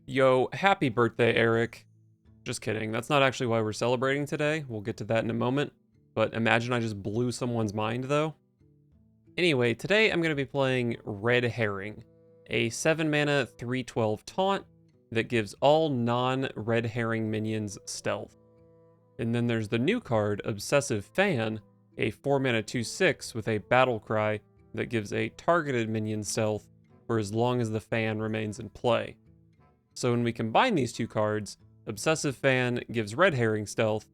Yo, happy birthday, Eric. Just kidding, that's not actually why we're celebrating today. We'll get to that in a moment. But imagine I just blew someone's mind, though. Anyway, today I'm going to be playing Red Herring, a 7-mana 3/12 taunt that gives all non-Red Herring minions stealth. And then there's the new card, Obsessive Fan, a 4-mana 2/6 with a battle cry that gives a targeted minion stealth for as long as the fan remains in play. So when we combine these two cards, Obsessive Fan gives Red Herring stealth,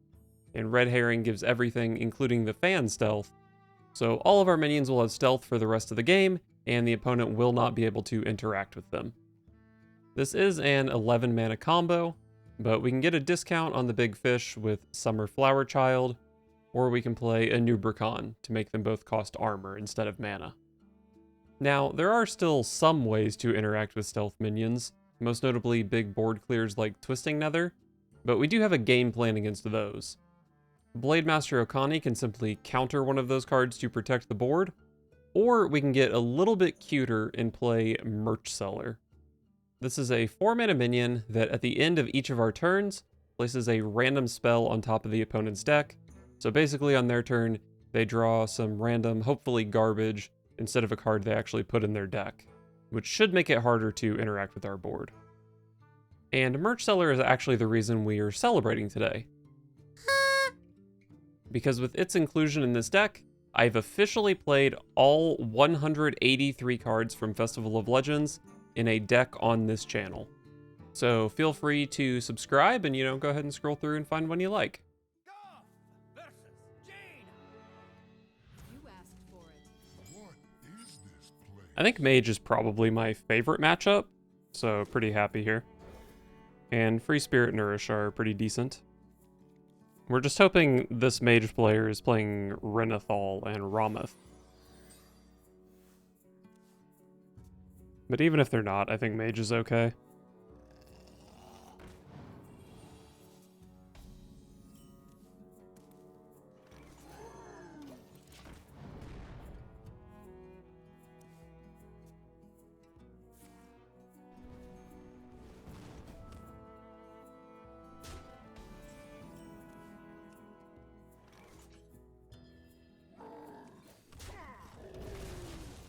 and Red Herring gives everything, including the fan stealth. So all of our minions will have stealth for the rest of the game, and the opponent will not be able to interact with them. This is an 11 mana combo, but we can get a discount on the big fish with Summer Flower Child, or we can play a Nubricon to make them both cost armor instead of mana. Now, there are still some ways to interact with stealth minions, most notably big board clears like Twisting Nether, but we do have a game plan against those. Blademaster Okani can simply counter one of those cards to protect the board, or we can get a little bit cuter and play Merch Seller. This is a 4-mana minion that at the end of each of our turns places a random spell on top of the opponent's deck. So basically on their turn, they draw some random, hopefully garbage, instead of a card they actually put in their deck, which should make it harder to interact with our board. And Merch Seller is actually the reason we are celebrating today. Because with its inclusion in this deck, I've officially played all 183 cards from Festival of Legends in a deck on this channel. So feel free to subscribe and, go ahead and scroll through and find one you like. I think Mage is probably my favorite matchup, so pretty happy here. And Free Spirit Nourish are pretty decent. We're just hoping this Mage player is playing Renathal and Rameth. But even if they're not, I think Mage is okay.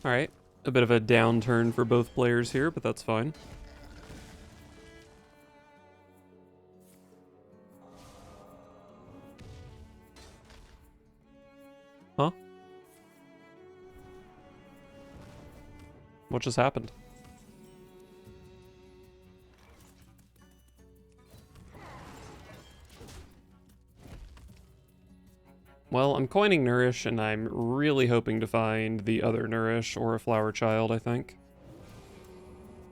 Alright, a bit of a downturn for both players here, but that's fine. Huh? What just happened? Well, I'm coining Nourish, and I'm really hoping to find the other Nourish or a Flower Child, I think.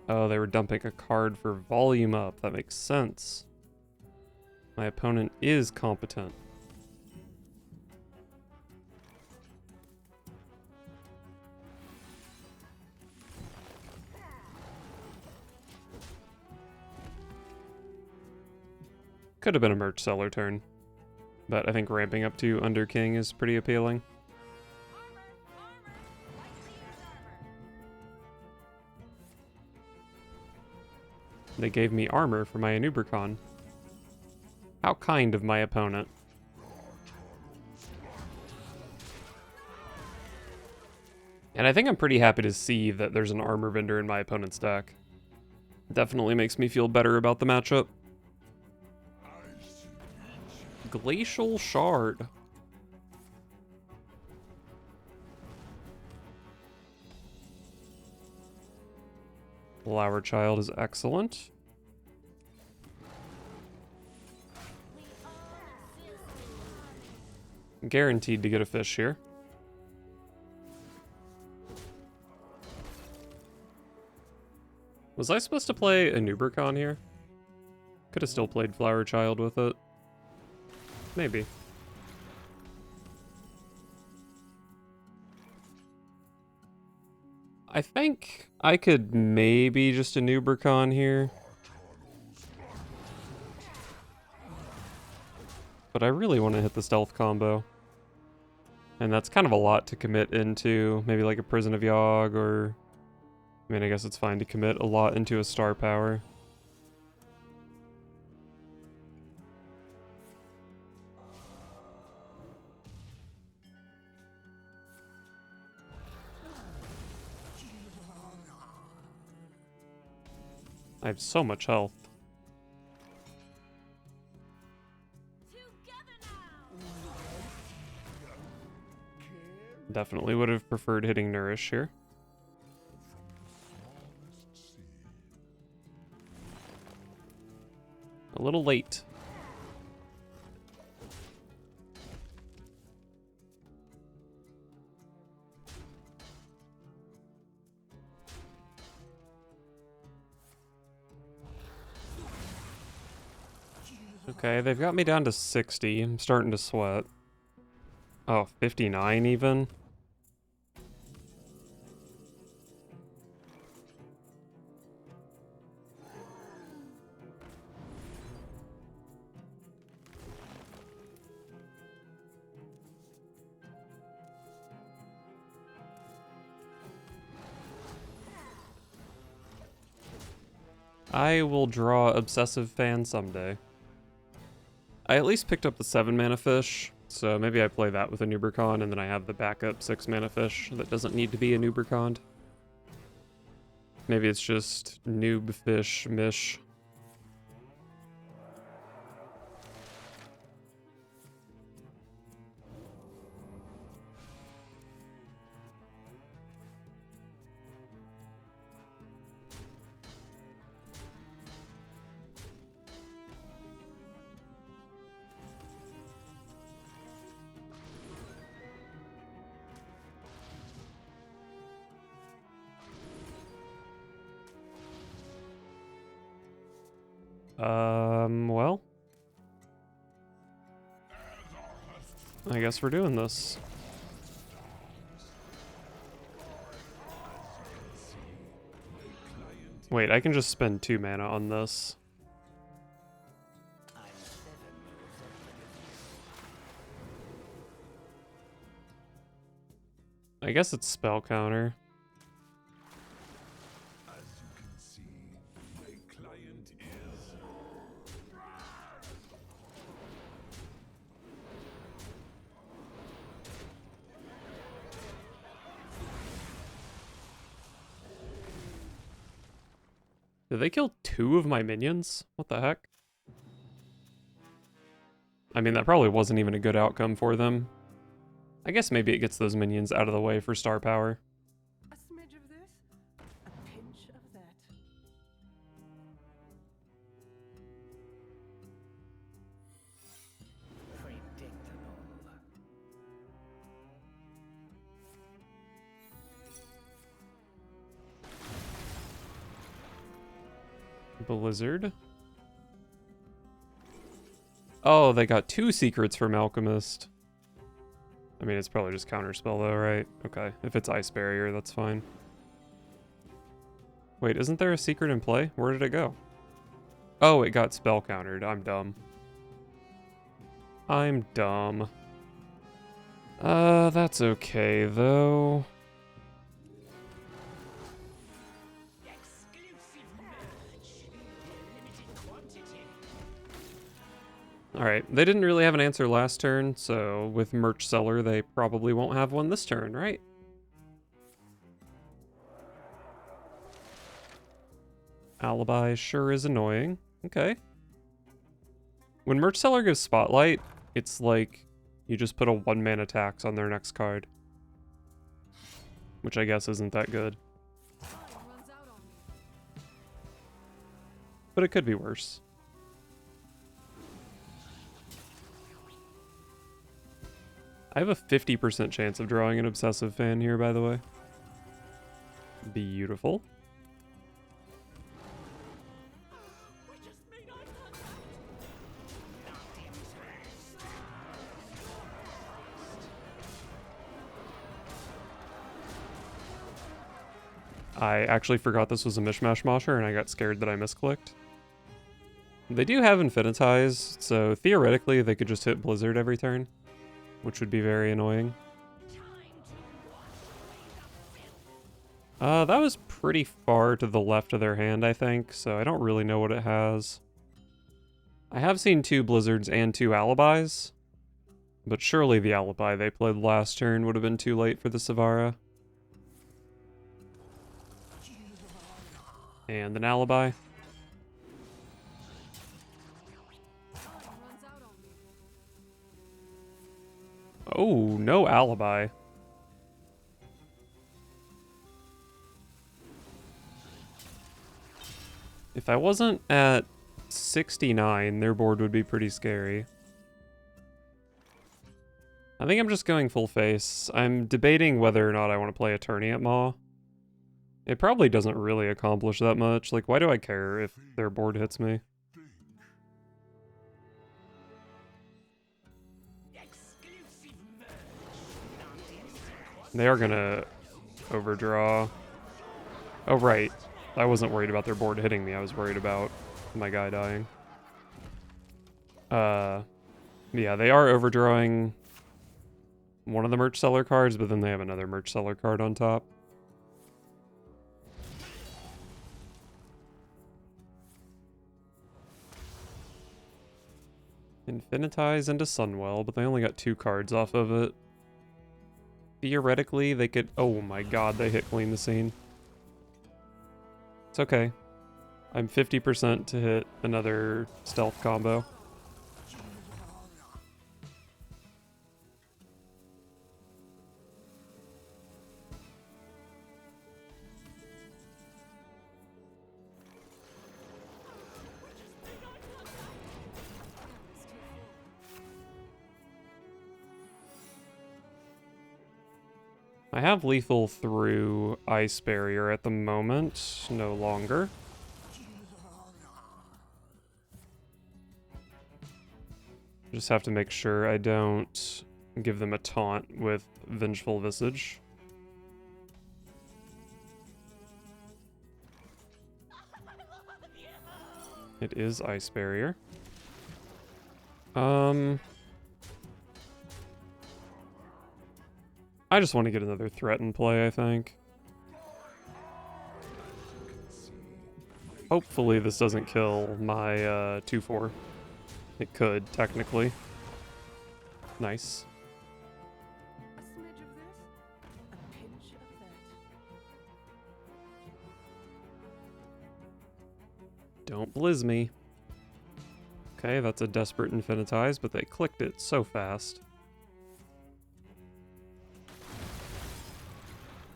Oh, they were dumping a card for volume up. That makes sense. My opponent is competent. Could have been a Merch Seller turn. But I think ramping up to Under King is pretty appealing. They gave me armor for my Anubricon. How kind of my opponent. And I think I'm pretty happy to see that there's an armor vendor in my opponent's deck. Definitely makes me feel better about the matchup. Glacial Shard. Flower Child is excellent. Guaranteed to get a fish here. Was I supposed to play a Nubricon here? Could have still played Flower Child with it. Maybe. I think I could maybe just a Nubricon here. But I really want to hit the stealth combo. And that's kind of a lot to commit into. Maybe like a Prison of Yogg or... I mean, I guess it's fine to commit a lot into a star power. I have so much health. Definitely would have preferred hitting Nourish here. A little late. Okay, they've got me down to 60. I'm starting to sweat. Oh, 59 even? I will draw Obsessive Fan someday. I at least picked up the 7 mana fish, so maybe I play that with a Nubercon and then I have the backup 6 mana fish that doesn't need to be a Nubercon. Maybe it's just noob fish mish. Well, I guess we're doing this. Wait, I can just spend 2 mana on this. I guess it's spell counter. Did they kill 2 of my minions? What the heck? I mean, that probably wasn't even a good outcome for them. I guess maybe it gets those minions out of the way for star power. A smidge of this, a pinch of that. Predictable. Blizzard. Oh, they got 2 secrets from Alchemist. I mean, it's probably just counterspell though, right? Okay, if it's Ice Barrier, that's fine. Wait, isn't there a secret in play? Where did it go? Oh, it got spell countered. I'm dumb. I'm dumb. That's okay though. Alright, they didn't really have an answer last turn, so with Merch Seller, they probably won't have one this turn, right? Alibi sure is annoying. Okay. When Merch Seller gives Spotlight, it's like you just put a 1-mana tax on their next card. Which I guess isn't that good. But it could be worse. I have a 50% chance of drawing an Obsessive Fan here, by the way. Beautiful. I actually forgot this was a Mish-Mash Mosher, and I got scared that I misclicked. They do have Infinitize, so theoretically they could just hit Blizzard every turn, which would be very annoying. That was pretty far to the left of their hand, I think, so I don't really know what it has. I have seen 2 Blizzards and 2 Alibis, but surely the Alibi they played last turn would have been too late for the Savara. And an Alibi. Oh, no alibi. If I wasn't at 69, their board would be pretty scary. I think I'm just going full face. I'm debating whether or not I want to play Attorney at Maw. It probably doesn't really accomplish that much. Like, why do I care if their board hits me? They are gonna overdraw. Oh, right. I wasn't worried about their board hitting me. I was worried about my guy dying. Yeah, they are overdrawing one of the merch seller cards, but then they have another merch seller card on top. Infinitize into Sunwell, but they only got 2 cards off of it. Theoretically, they could... Oh my god, they hit clean the scene. It's okay. I'm 50% to hit another stealth combo. I have lethal through Ice Barrier at the moment, no longer. Just have to make sure I don't give them a taunt with Vengeful Visage. It is Ice Barrier. I just want to get another threat in play, I think. Hopefully this doesn't kill my 2/4. It could, technically. Nice. A smidge of this, a pinch of that. Don't blizz me. Okay, that's a desperate Infinitize, but they clicked it so fast.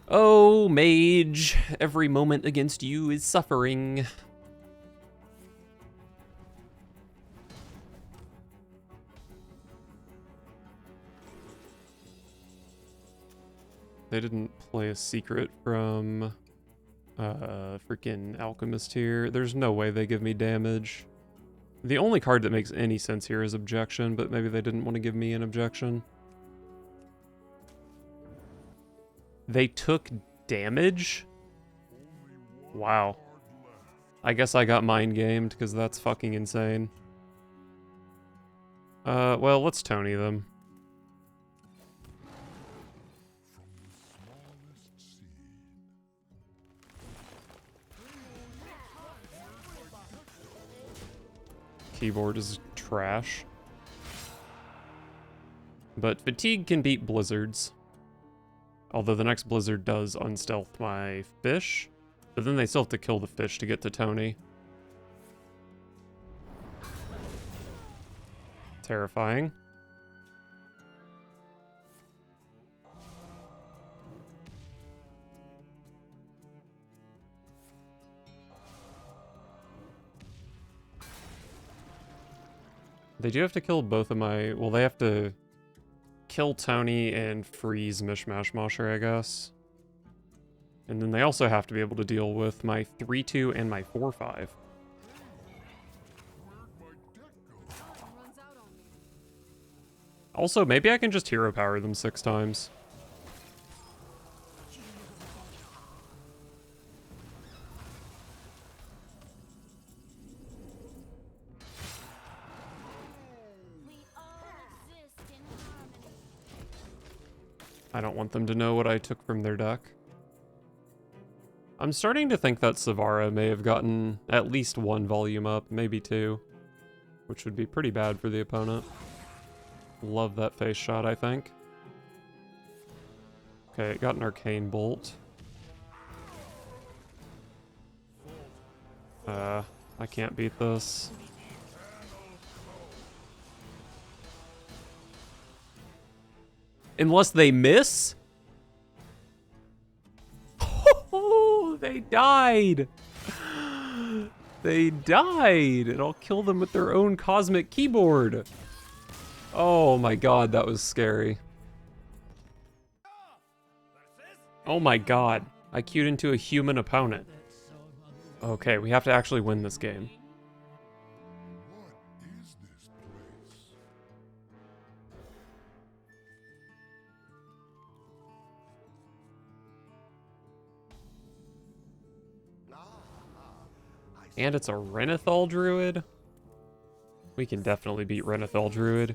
Oh, mage. Every moment against you is suffering. They didn't play a secret from freaking Alchemist here. There's no way they give me damage. The only card that makes any sense here is Objection, but maybe they didn't want to give me an Objection. They took damage? Wow. I guess I got mind gamed because that's fucking insane. Well, let's Tony them. Keyboard is trash. But Fatigue can beat Blizzards. Although the next Blizzard does unstealth my fish. But then they still have to kill the fish to get to Tony. Terrifying. They do have to kill both of my... Well, they have to kill Tony and freeze Mish-Mash Mosher, I guess. And then they also have to be able to deal with my 3/2 and my 4/5. Also, maybe I can just hero power them 6 times. I don't want them to know what I took from their deck. I'm starting to think that Savara may have gotten at least 1 volume up, maybe 2. Which would be pretty bad for the opponent. Love that face shot, I think. Okay, it got an Arcane Bolt. I can't beat this. Unless they miss? Oh, they died. They died, and I'll kill them with their own cosmic keyboard. Oh my god, that was scary. Oh my god, I queued into a human opponent. Okay, we have to actually win this game. And it's a Renathal Druid? We can definitely beat Renathal Druid.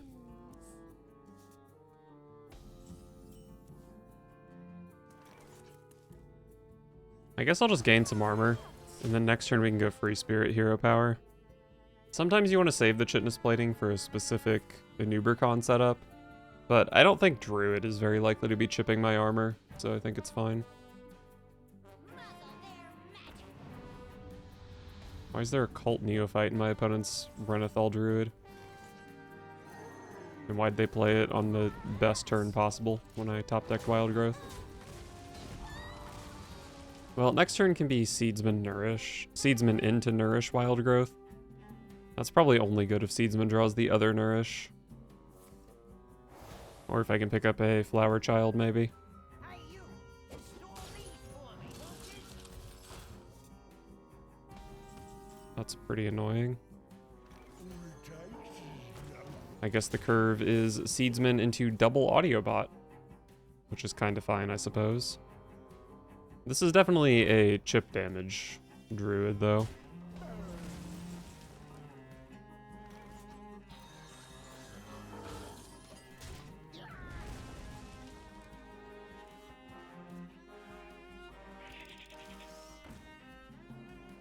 I guess I'll just gain some armor, and then next turn we can go Free Spirit Hero Power. Sometimes you want to save the Chitness Plating for a specific Enubercon setup, but I don't think Druid is very likely to be chipping my armor, so I think it's fine. Why is there a Cult Neophyte in my opponent's Renathal Druid? And why'd they play it on the best turn possible when I top-decked Wild Growth? Well, next turn can be Seedsman Nourish. Seedsman into Nourish Wild Growth. That's probably only good if Seedsman draws the other Nourish. Or if I can pick up a Flower Child, maybe. That's pretty annoying. I guess the curve is Seedsman into double Audiobot, which is kind of fine, I suppose. This is definitely a chip damage druid, though.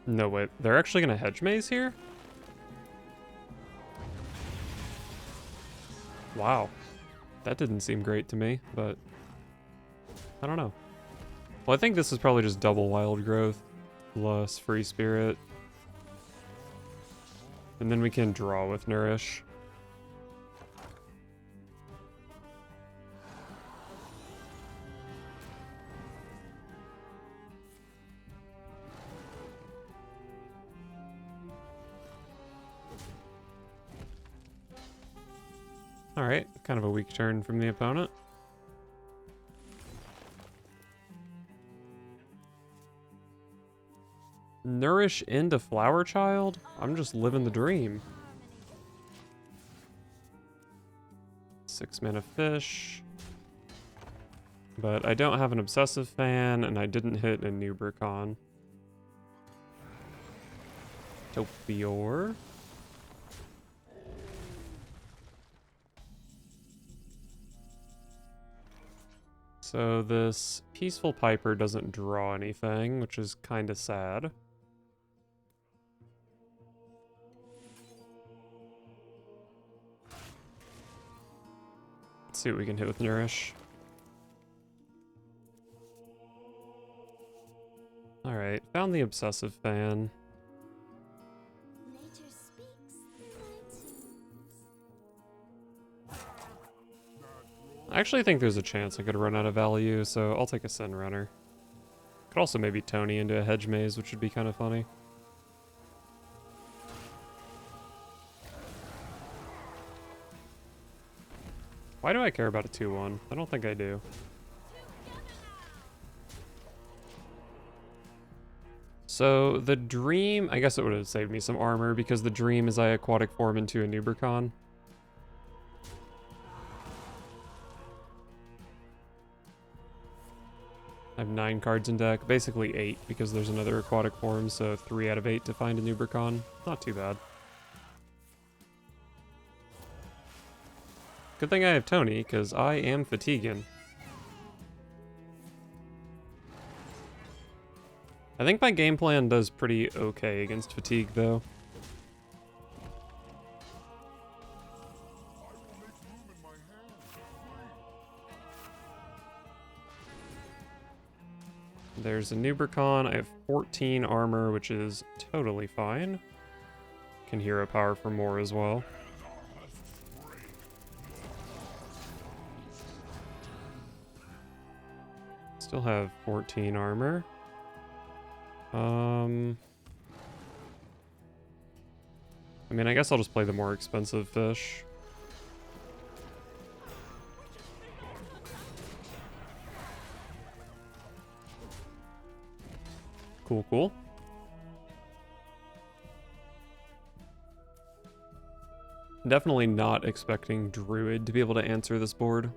No, wait, they're actually gonna hedge maze here? Wow. That didn't seem great to me, but I don't know. Well, I think this is probably just double Wild Growth plus Free Spirit. And then we can draw with Nourish. Alright, kind of a weak turn from the opponent. Nourish into Flower Child? I'm just living the dream. 6 mana fish. But I don't have an Obsessive Fan, and I didn't hit a Nubercon. Topior. So this Peaceful Piper doesn't draw anything, which is kind of sad. Let's see what we can hit with Nourish. Alright, found the Obsessive Fan. Nature speaks through my tunes. I actually think there's a chance I could run out of value, so I'll take a Sin Runner. Could also maybe Tony into a Hedge Maze, which would be kind of funny. Why do I care about a 2-1? I don't think I do. So the Dream, I guess it would have saved me some armor because the Dream is I Aquatic Form into a Nubercon. I have 9 cards in deck, basically 8 because there's another Aquatic Form, so 3 out of 8 to find a Nubercon. Not too bad. Good thing I have Tony, because I am fatiguing. I think my game plan does pretty okay against fatigue, though. There's a Nubercon. I have 14 armor, which is totally fine. Can hero power for more as well. Still have 14 armor. I mean, I guess I'll just play the more expensive fish. Cool, cool. Definitely not expecting Druid to be able to answer this board.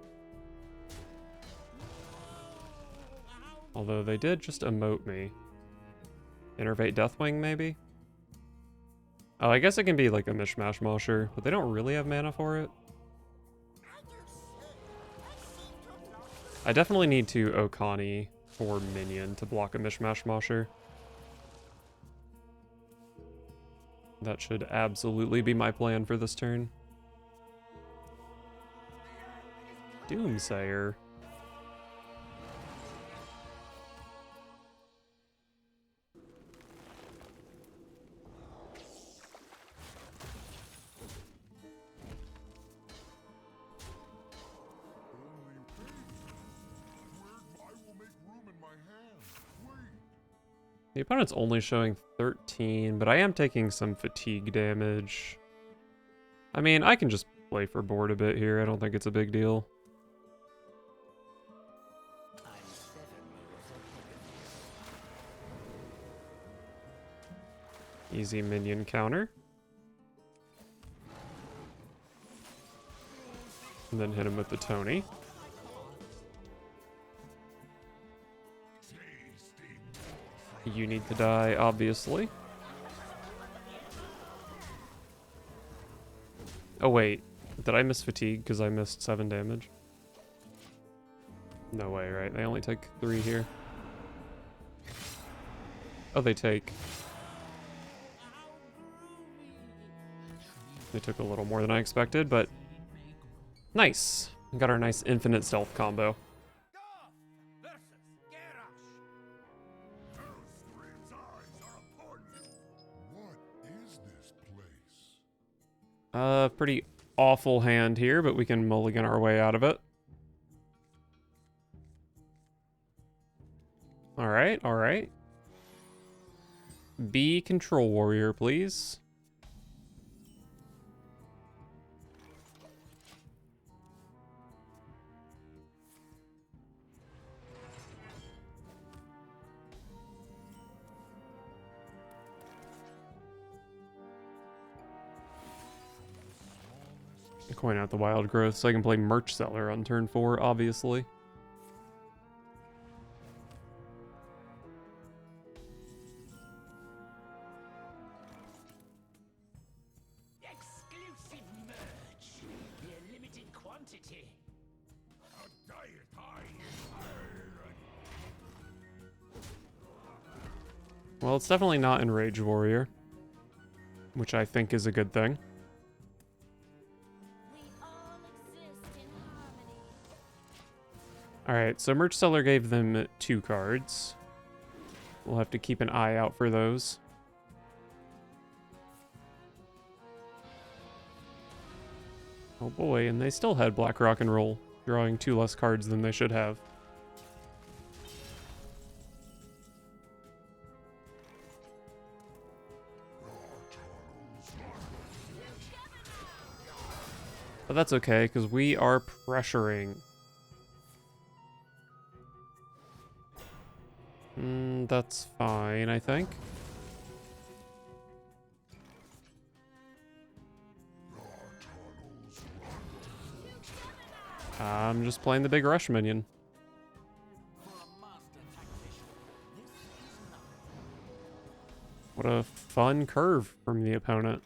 Although they did just emote me. Innervate Deathwing, maybe? Oh, I guess it can be like a Mish-Mash Mosher, but they don't really have mana for it. I definitely need to Okani for minion to block a Mish-Mash Mosher. That should absolutely be my plan for this turn. Doomsayer. The opponent's only showing 13, but I am taking some fatigue damage. I mean, I can just play for board a bit here. I don't think it's a big deal. Easy minion counter. And then hit him with the Tony. You need to die, obviously. Oh wait, did I miss fatigue because I missed 7 damage? No way, right? They only take 3 here. Oh, they take... They took a little more than I expected, but... Nice! We got our nice infinite stealth combo. Pretty awful hand here, but we can mulligan our way out of it. Alright, alright. Be Control Warrior, please. Coin out the wild growth so I can play Merch Seller on turn 4, obviously. Exclusive merch. The limited quantity. Well, it's definitely not Enrage Warrior, which I think is a good thing. Alright, so Merch Seller gave them 2 cards. We'll have to keep an eye out for those. Oh boy, and they still had Black Rock and Roll, drawing 2 less cards than they should have. But that's okay, because we are pressuring. That's fine, I think. I'm just playing the big rush minion. What a fun curve from the opponent.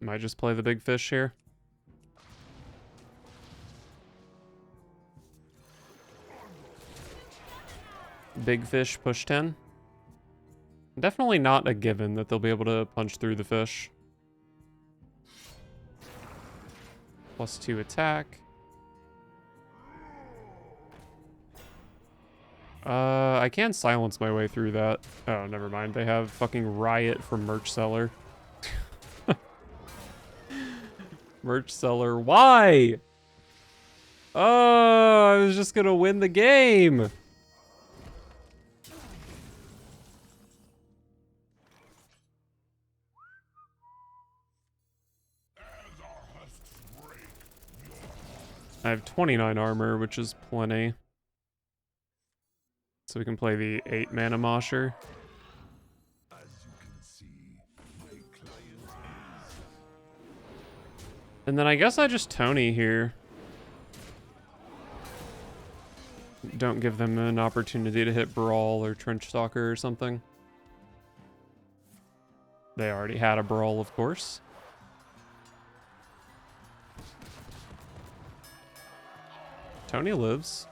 Might just play the big fish here. Big fish push 10. Definitely not a given that they'll be able to punch through the fish. +2 attack. I can silence my way through that. Oh, never mind. They have fucking Riot from Merch Seller. Merch Seller, why? Oh, I was just gonna win the game. I have 29 armor, which is plenty. So we can play the 8 mana Mosher. And then I guess I just Tony here. Don't give them an opportunity to hit Brawl or Trench Stalker or something. They already had a Brawl, of course. Tony lives.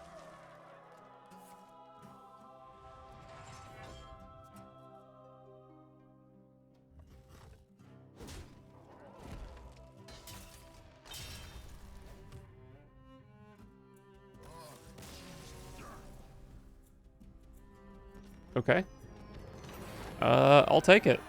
Okay. I'll take it.